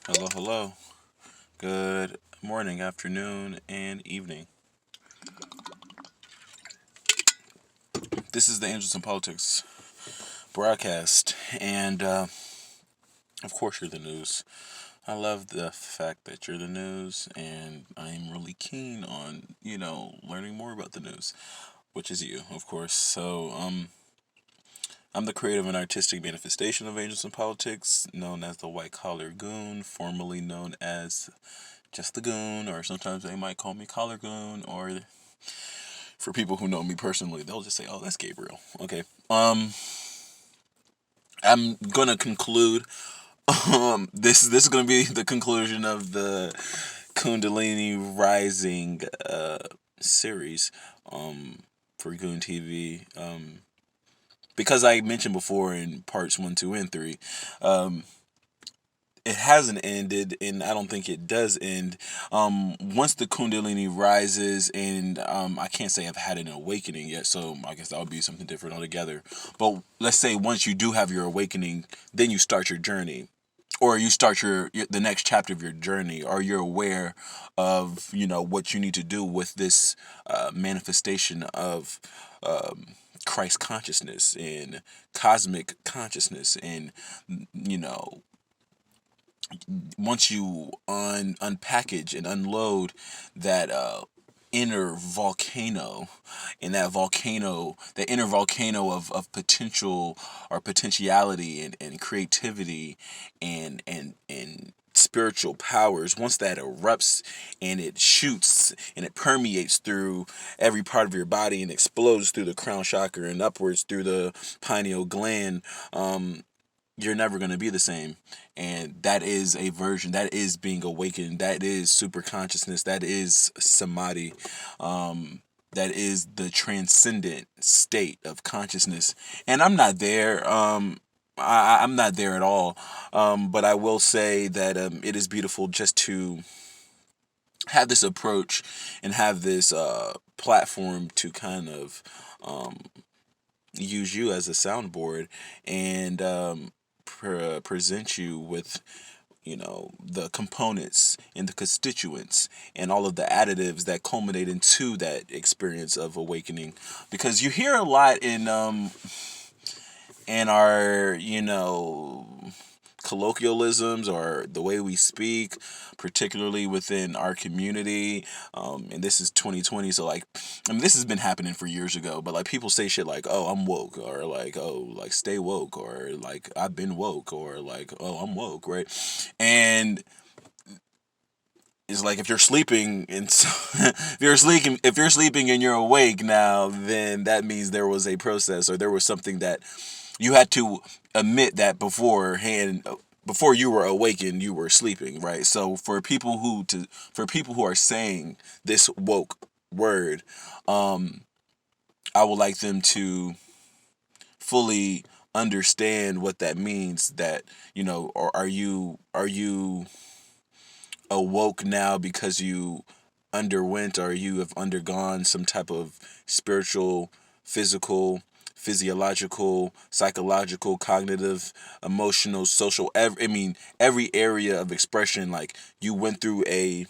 Hello, hello. Good morning, afternoon, and evening. This is the Angels in Politics broadcast, and of course, you're the news. I love the fact that you're the news, and I'm really keen on, learning more about the news, which is you, of course. I'm the creative and artistic manifestation of Angels in Politics, known as the White Collar Goon, formerly known as just the Goon, or sometimes they might call me Collar Goon, or for people who know me personally, they'll just say, "Oh, that's Gabriel." Okay. I'm gonna conclude. This is gonna be the conclusion of the Kundalini Rising series for GOONTV. Because I mentioned before in parts 1, 2, and 3, um, it hasn't ended, and I don't think it does end. Once the Kundalini rises, and I can't say I've had an awakening yet, so I guess that would be something different altogether. But let's say once you do have your awakening, then you start your journey, or you start the next chapter of your journey, or you're aware of what you need to do with this manifestation of Christ consciousness and cosmic consciousness, and you know once you unpackage and unload that inner volcano, and that inner volcano of potential or potentiality and creativity and spiritual powers, once that erupts and it shoots and it permeates through every part of your body and explodes through the crown chakra and upwards through the pineal gland, you're never going to be the same. And that is a version, that is being awakened, that is super consciousness, that is samadhi, that is the transcendent state of consciousness. And I'm not there. I'm not there at all. But I will say that it is beautiful just to have this approach and have this platform to kind of use you as a soundboard, and present you with the components and the constituents and all of the additives that culminate into that experience of awakening. Because you hear a lot in our colloquialisms, or the way we speak, particularly within our community. And this is 2020, so like, I mean, this has been happening for years ago, but like people say shit like, "Oh, I'm woke," or like, "Oh, like stay woke," or like, "I've been woke," or like, "Oh, I'm woke," right? And it's like, if you're sleeping and if you're sleeping and you're awake now, then that means there was a process, or there was something that you had to admit that beforehand, before you were awakened, you were sleeping, right? So for people who are saying this woke word, I would like them to fully understand what that means. That, or are you awoke now because you underwent, or you have undergone some type of spiritual, physical, physiological, psychological, cognitive, emotional, social, every area of expression, like you went through a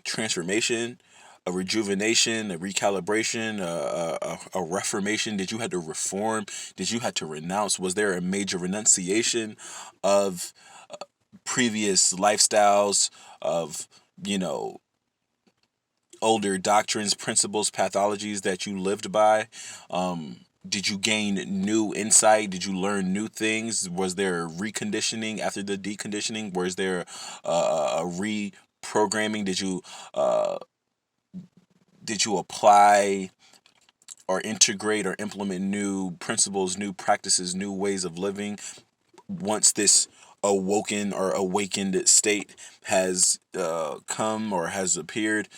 transformation, a rejuvenation, a recalibration, a reformation? Did you have to reform? Did you have to renounce? Was there a major renunciation of previous lifestyles, of you know older doctrines, principles, pathologies that you lived by? Did you gain new insight? Did you learn new things? Was there reconditioning after the deconditioning? Was there a reprogramming? Uh, did you apply or integrate or implement new principles, new practices, new ways of living, once this awoken or awakened state has come or has appeared?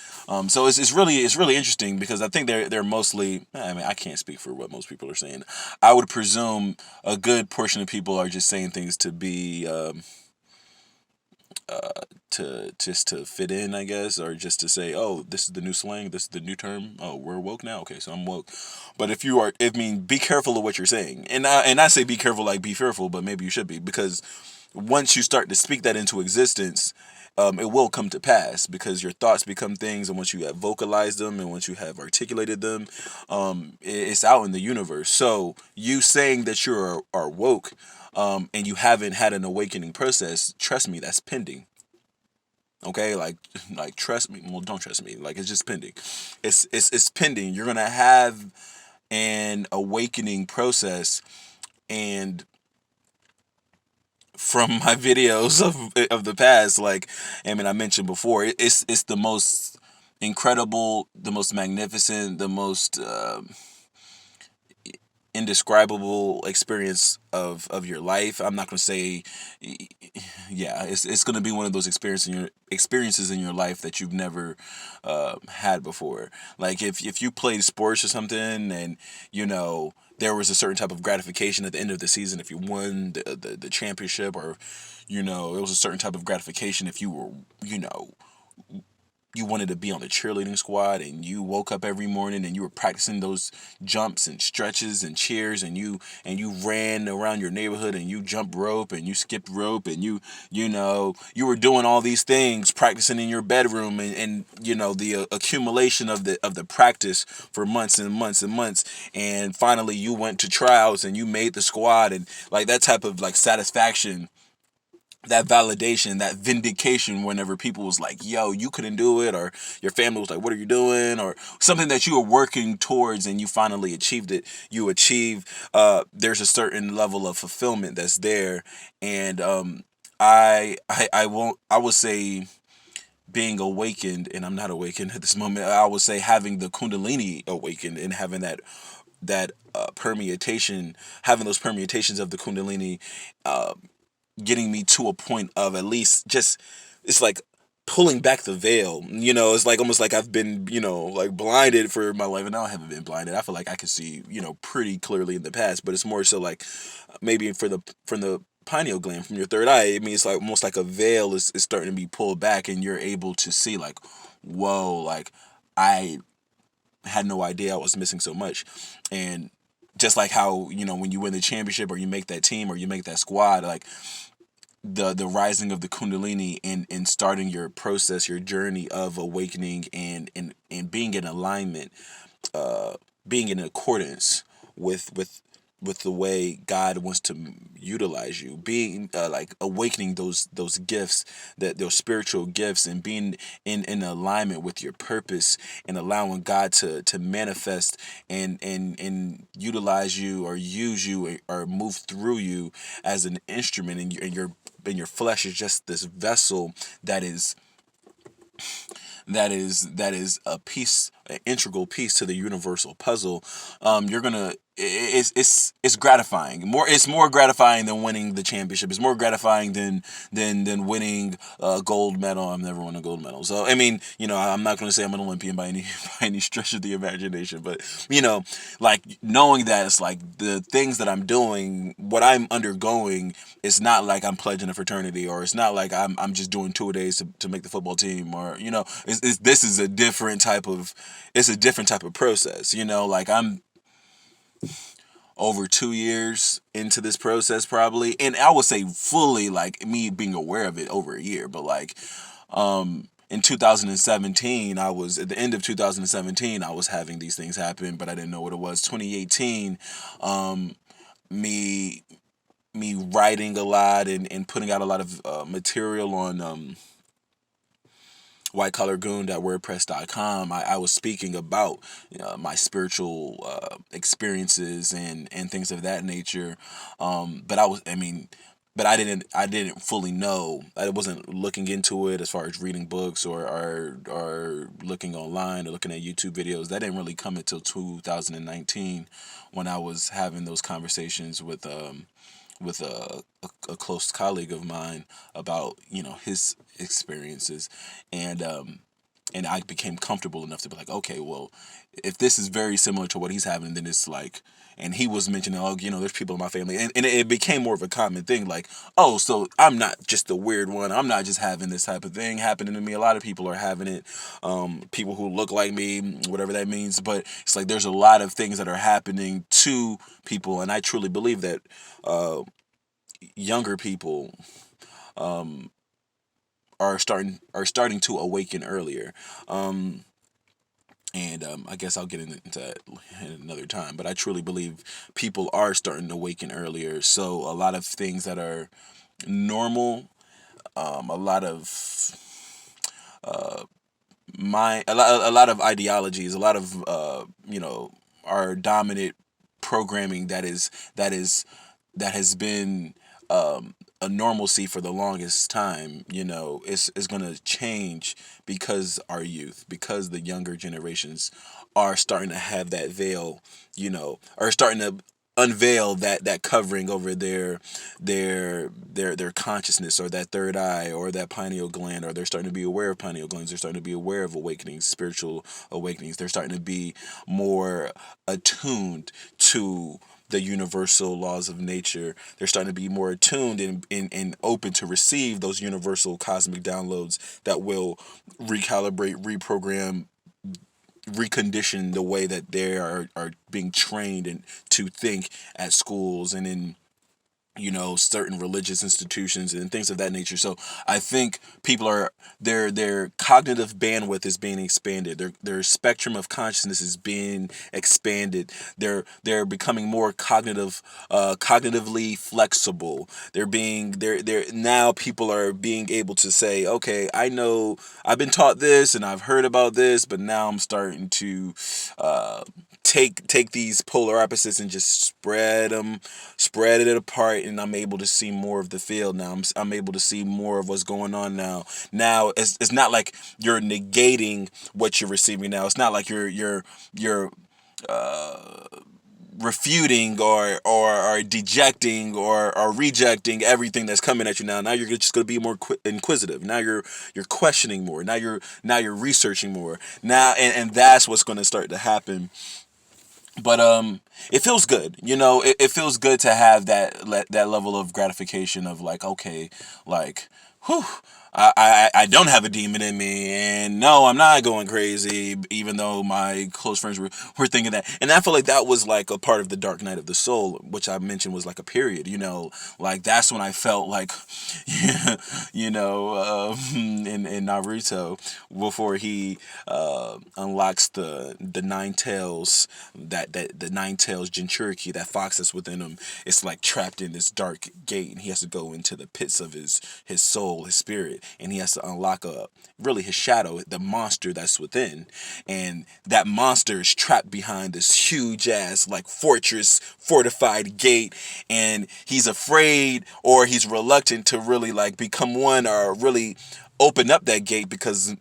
So it's really interesting, because I think they're mostly. I mean, I can't speak for what most people are saying. I would presume a good portion of people are just saying things to be to just to fit in, I guess, or just to say, "Oh, this is the new slang, this is the new term. Oh, we're woke now. Okay, so I'm woke." But if you are, I mean, be careful of what you're saying, and I say be careful, like be fearful, but maybe you should be, because once you start to speak that into existence, it will come to pass because your thoughts become things, and once you have vocalized them and once you have articulated them, it's out in the universe. So you saying that you are woke, and you haven't had an awakening process, trust me, that's pending. Okay, like trust me. Well, don't trust me. Like it's just pending. It's pending. You're gonna have an awakening process, and from my videos of the past, like I mean, I mentioned before, it's the most incredible, the most magnificent, the most indescribable experience of your life. I'm not gonna say, yeah, it's gonna be one of those experiences in your life that you've never had before. Like if you played sports or something, and there was a certain type of gratification at the end of the season if you won the championship, or it was a certain type of gratification if you were you wanted to be on the cheerleading squad, and you woke up every morning and you were practicing those jumps and stretches and cheers, and you ran around your neighborhood, and you jumped rope and you skipped rope, and you were doing all these things, practicing in your bedroom, and the accumulation of the practice for months and months and months, and finally you went to trials and you made the squad, and like that type of like satisfaction, that validation, that vindication whenever people was like, yo, you couldn't do it, or your family was like, what are you doing, or something that you were working towards and you finally achieved it, you achieve, there's a certain level of fulfillment that's there. And I won't, I would say being awakened, and I'm not awakened at this moment, I would say having the Kundalini awakened and having that permutation, having those permutations of the Kundalini, uh, getting me to a point of at least just, it's like pulling back the veil. It's like almost like I've been, like blinded for my life, and now I haven't been blinded. I feel like I could see, pretty clearly in the past, but it's more so like maybe from the pineal gland, from your third eye. I mean, it's like almost like a veil is starting to be pulled back, and you're able to see like, whoa, like I had no idea I was missing so much. And just like how, when you win the championship or you make that team or you make that squad, like the rising of the Kundalini, and starting your process, your journey of awakening, and being in alignment, uh being in accordance with the way God wants to utilize you, being like awakening those gifts, that those spiritual gifts, and being in alignment with your purpose, and allowing God to manifest and utilize you, or use you, or move through you as an instrument, and your flesh is just this vessel that is a piece, an integral piece to the universal puzzle. You're gonna it's gratifying. It's more gratifying than winning the championship. It's more gratifying than winning a gold medal. I've never won a gold medal, so I mean, I'm not gonna say I'm an Olympian by any by any stretch of the imagination, but like knowing that it's like the things that I'm doing, what I'm undergoing, it's not like I'm pledging a fraternity, or it's not like I'm just doing 2 days to make the football team, or this is a different type of, it's a different type of process. Like I'm over 2 years into this process probably, and I would say fully, like me being aware of it, over a year. But like in 2017, I was at the end of 2017, I was having these things happen, but I didn't know what it was. 2018, me me writing a lot, and putting out a lot of material on whitecollargoon.wordpress.com. I was speaking about my spiritual experiences, and things of that nature. But I didn't fully know. I wasn't looking into it as far as reading books, or looking online, or looking at YouTube videos. That didn't really come until 2019, when I was having those conversations with a close colleague of mine about his experiences, and I became comfortable enough to be like, okay, well, if this is very similar to what he's having, then it's like, and he was mentioning, oh, there's people in my family, and it became more of a common thing, like, oh, so I'm not just the weird one, I'm not just having this type of thing happening to me, a lot of people are having it, people who look like me, whatever that means, but it's like there's a lot of things that are happening to people, and I truly believe that younger people are starting to awaken earlier. And I guess I'll get into that another time. But I truly believe people are starting to awaken earlier. So a lot of things that are normal, a lot of a lot of ideologies, a lot of our dominant programming that has been a normalcy for the longest time, is going to change because our youth, because the younger generations are starting to have that veil, are starting to unveil that covering over their consciousness, or that third eye, or that pineal gland, or they're starting to be aware of pineal glands. They're starting to be aware of awakenings, spiritual awakenings. They're starting to be more attuned to the universal laws of nature. They're starting to be more attuned and open to receive those universal cosmic downloads that will recalibrate, reprogram, recondition the way that they are being trained and to think at schools and in certain religious institutions and things of that nature. So I think people are their cognitive bandwidth is being expanded. Their spectrum of consciousness is being expanded. They're becoming more cognitively flexible. They're now people are being able to say, okay, I know I've been taught this and I've heard about this, but now I'm starting to take these polar opposites and just spread it apart, and I'm able to see more of the field now. I'm able to see more of what's going on now. Now it's not like you're negating what you're receiving now. It's not like you're refuting or dejecting or rejecting everything that's coming at you now. Now you're just going to be more inquisitive. Now you're questioning more. Now you're researching more. Now and that's what's going to start to happen. But it feels good, it feels good to have that level of gratification of like, okay, like, whew, I don't have a demon in me, and no, I'm not going crazy, even though my close friends were thinking that. And I feel like that was like a part of the dark night of the soul, which I mentioned was like a period, like that's when I felt like, in Naruto, before he unlocks the nine tails, that the nine tails Jinchuriki, that fox that's within him. It's like trapped in this dark gate, and he has to go into the pits of his soul, his spirit, and he has to unlock really his shadow, the monster that's within. And that monster is trapped behind this huge ass like fortress fortified gate, and he's afraid, or he's reluctant to really like become one, or really open up that gate, because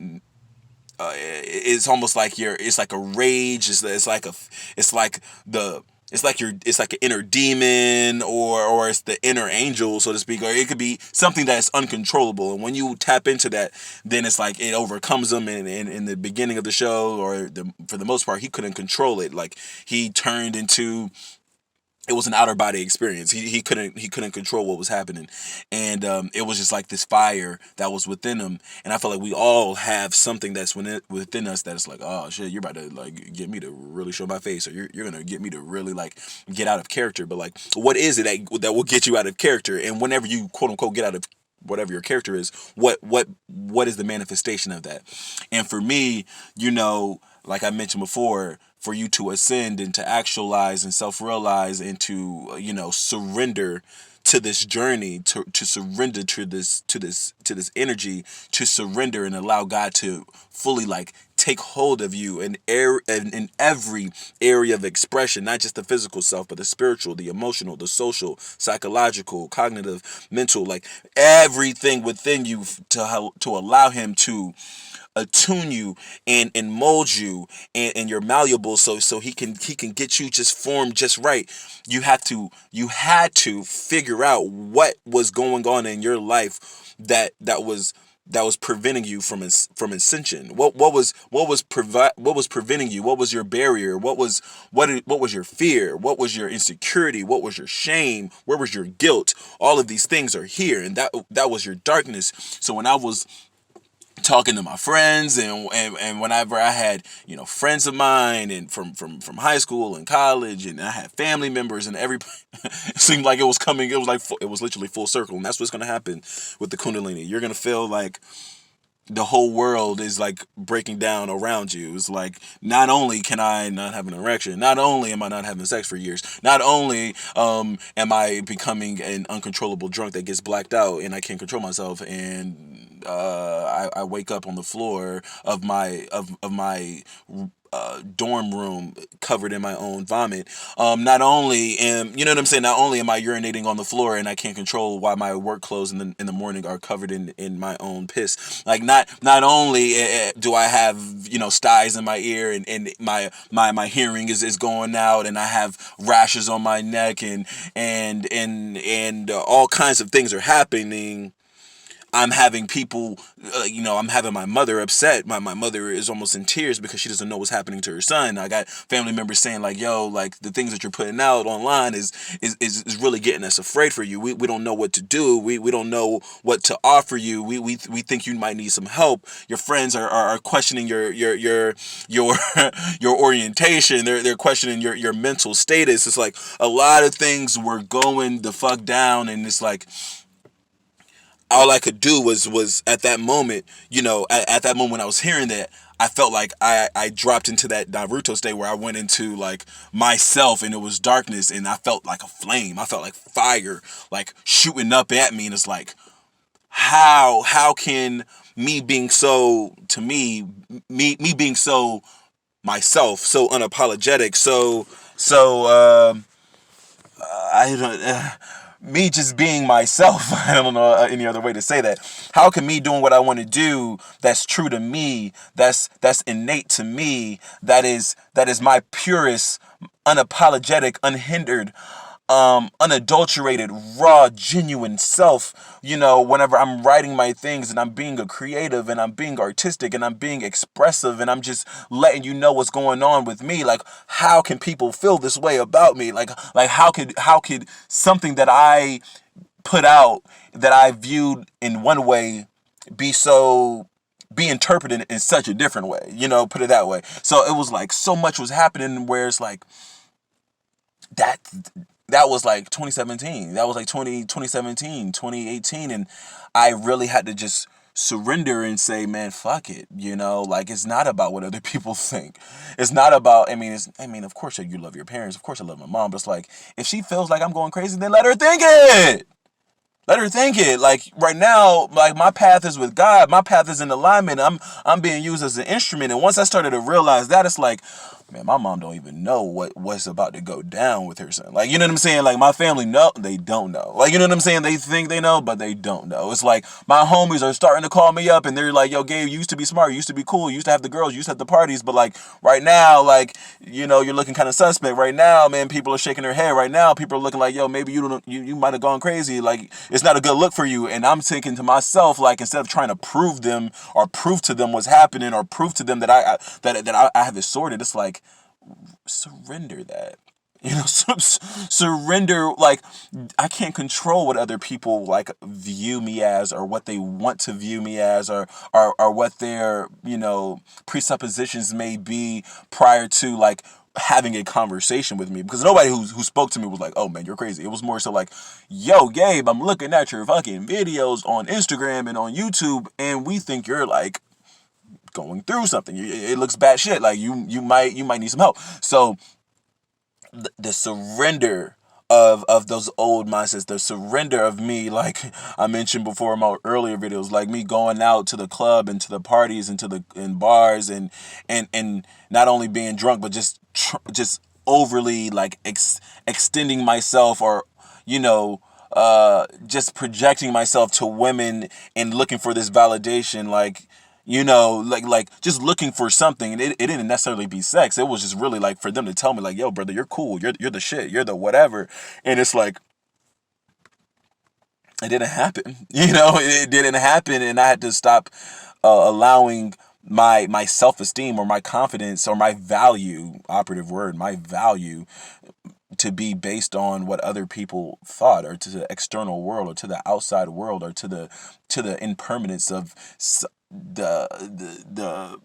it's almost like it's like a rage. It's like the it's like an inner demon, or it's the inner angel, so to speak, or it could be something that's uncontrollable. And when you tap into that, then it's like it overcomes him. And in the beginning of the show, for the most part, he couldn't control it. Like he turned into, it was an outer body experience. He couldn't control what was happening, and it was just like this fire that was within him. And I feel like we all have something that's within us that is like, oh shit, you're about to like get me to really show my face, or you're gonna get me to really like get out of character. But like, what is it that will get you out of character? And whenever you quote unquote get out of whatever your character is, what is the manifestation of that? And for me, like I mentioned before, for you to ascend and to actualize and self-realize and to surrender to this journey, to surrender to this energy, to surrender and allow God to fully like take hold of you in every area of expression, not just the physical self, but the spiritual, the emotional, the social, psychological, cognitive, mental, like everything within you, to allow him to attune you and mold you, and you're malleable, so he can get you just formed just right. You had to figure out what was going on in your life that was preventing you from ascension. What was preventing you? What was your barrier? What was your fear? What was your insecurity? What was your shame? Where was your guilt? All of these things are here, and that was your darkness. So when I was talking to my friends, and whenever I had, friends of mine, and from high school and college, and I had family members, and every it seemed like it was coming. It was like it was literally full circle, and that's what's going to happen with the Kundalini. You're going to feel like the whole world is like breaking down around you. It's like, not only can I not have an erection, not only am I not having sex for years, not only am I becoming an uncontrollable drunk that gets blacked out and I can't control myself, and I wake up on the floor of my dorm room covered in my own vomit. Not only am you know what I'm saying? Not only am I urinating on the floor and I can't control why my work clothes in the morning are covered in my own piss. Like, not only do I have styes in my ear, and my hearing is going out, and I have rashes on my neck, and all kinds of things are happening. I'm having people, I'm having my mother upset. My mother is almost in tears because she doesn't know what's happening to her son. I got family members saying like, yo, like the things that you're putting out online is really getting us afraid for you. We don't know what to do. We don't know what to offer you. We think you might need some help. Your friends are questioning your your orientation. They're questioning your mental status. It's like a lot of things were going the fuck down, and it's like, all I could do was at that moment, at that moment when I was hearing that, I felt like I dropped into that Naruto state where I went into like myself, and it was darkness, and I felt like a flame. I felt like fire, like shooting up at me, and it's like, how can me being so, to me being so myself, so unapologetic, so I don't. Me just being myself. I don't know any other way to say that. How can me doing what I want to do, that's true to me, that's innate to me, that is my purest, unapologetic, unhindered, unadulterated, raw, genuine self, whenever I'm writing my things, and I'm being a creative, and I'm being artistic, and I'm being expressive, and I'm just letting you know what's going on with me. Like, how can people feel this way about me? Like how could something that I put out, that I viewed in one way, be so be interpreted in such a different way, put it that way. So it was like so much was happening where it's like, that that was like 2017. That was like 2017, 2018. And I really had to just surrender and say, man, fuck it. Like, it's not about what other people think. It's not about, of course you love your parents. Of course I love my mom. But it's like, if she feels like I'm going crazy, then let her think it. Let her think it. Like, right now, like, my path is with God. My path is in alignment. I'm being used as an instrument. And once I started to realize that, it's like, man, my mom don't even know what's about to go down with her son. Like, you know what I'm saying? Like, my family know, they don't know. Like, you know what I'm saying? They think they know, but they don't know. It's like, my homies are starting to call me up, and they're like, yo, Gabe, you used to be smart, you used to be cool, you used to have the girls, you used to have the parties, but like, right now, like, you're looking kind of suspect. Right now, man, people are shaking their head. Right now, people are looking like, yo, maybe you might have gone crazy. Like, it's not a good look for you. And I'm thinking to myself, like, instead of trying to prove them, or prove to them what's happening, or prove to them that I have it sorted, it's like, surrender that. Surrender. Like, I can't control what other people like view me as, or what they want to view me as, or what their presuppositions may be prior to like having a conversation with me. Because nobody who spoke to me was like, oh man, you're crazy. It was more so like, yo, Gabe, I'm looking at your fucking videos on Instagram and on YouTube, and we think you're like going through something. It looks bad shit. Like, you might need some help. So the surrender of those old mindsets, the surrender of me, like I mentioned before in my earlier videos, like me going out to the club and to the parties and to the in bars, and not only being drunk, but just overly like extending myself, or just projecting myself to women and looking for this validation, like, like just looking for something. And it didn't necessarily be sex. It was just really like for them to tell me like, yo, brother, you're cool. You're the shit. You're the whatever. And it's like, it didn't happen. It didn't happen. And I had to stop allowing my self-esteem, or my confidence, or my value, operative word, my value, to be based on what other people thought, or to the external world, or to the outside world, or to the impermanence of the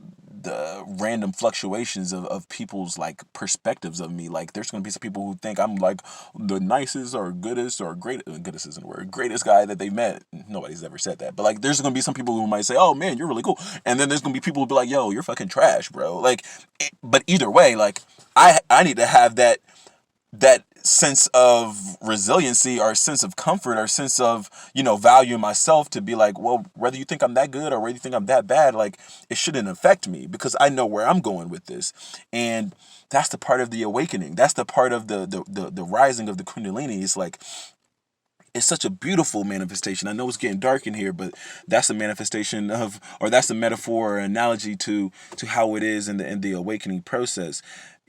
random fluctuations of people's like perspectives of me. Like there's gonna be some people who think I'm like the nicest or goodest or goodest isn't a word, greatest guy that they met. Nobody's ever said that. But like there's gonna be some people who might say, oh man, you're really cool. And then there's gonna be people who be like, yo, you're fucking trash, bro. Like but either way, like I need to have that sense of resiliency or sense of comfort or sense of, value in myself to be like, well, whether you think I'm that good or whether you think I'm that bad, like it shouldn't affect me because I know where I'm going with this. And that's the part of the awakening. That's the part of the rising of the Kundalini. It's like, it's such a beautiful manifestation. I know it's getting dark in here, but that's a manifestation of, or that's a metaphor or analogy to how it is in the awakening process.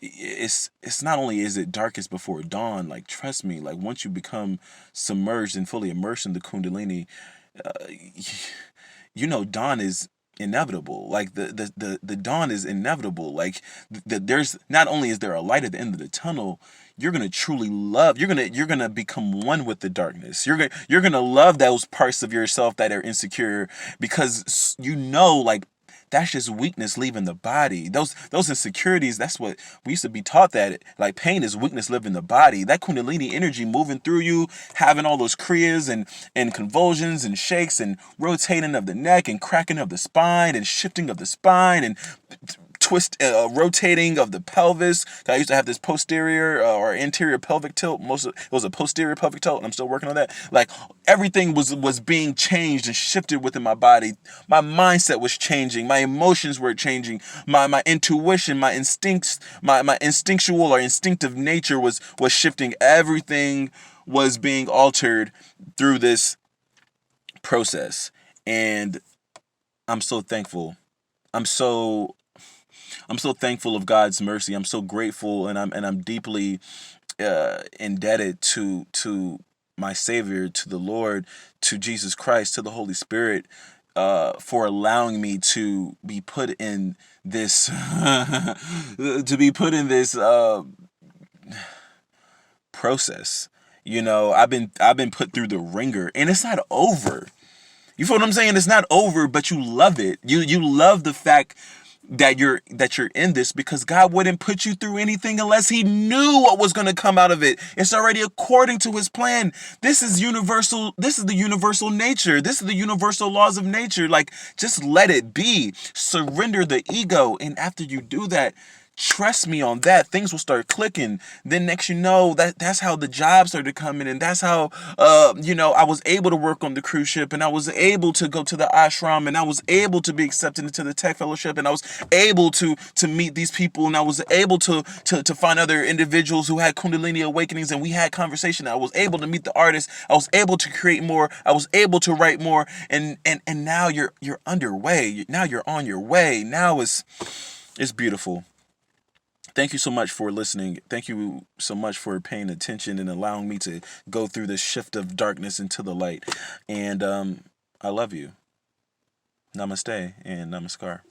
It's not only is it darkest before dawn, like trust me, like once you become submerged and fully immersed in the Kundalini, uh, dawn is inevitable. Like the dawn is inevitable. Like there's not only is there a light at the end of the tunnel, you're gonna truly love. You're gonna become one with the darkness. You're gonna love those parts of yourself that are insecure because like that's just weakness leaving the body. Those insecurities, that's what we used to be taught, that like pain is weakness living the body. That Kundalini energy moving through you, having all those kriyas and convulsions and shakes and rotating of the neck and cracking of the spine and shifting of the spine and rotating of the pelvis. I used to have this posterior or interior pelvic tilt. It was a posterior pelvic tilt, and I'm still working on that. Like everything was being changed and shifted within my body. My mindset was changing. My emotions were changing. My intuition, my instincts, my instinctual or instinctive nature was shifting. Everything was being altered through this process, and I'm so thankful. I'm so I'm so thankful of God's mercy. I'm so grateful, and I'm deeply indebted to my Savior, to the Lord, to Jesus Christ, to the Holy Spirit, for allowing me to be put in this process. I've been put through the ringer, and it's not over. You feel what I'm saying? It's not over, but you love it. You love the fact that you're in this, because God wouldn't put you through anything unless he knew what was going to come out of it. It's already according to his plan. This is universal. This is the universal nature. This is the universal laws of nature. Like, just let it be. Surrender the ego. And after you do that, trust me on that, things will start clicking. Then next that's how the jobs started coming, and that's how I was able to work on the cruise ship, and I was able to go to the ashram, and I was able to be accepted into the tech fellowship, and I was able to meet these people, and I was able to find other individuals who had Kundalini awakenings, and we had conversation. I was able to meet the artists. I was able to create more. I was able to write more, and now you're underway. Now you're on your way. Now it's beautiful. Thank you so much for listening. Thank you so much for paying attention and allowing me to go through this shift of darkness into the light. And I love you. Namaste and namaskar.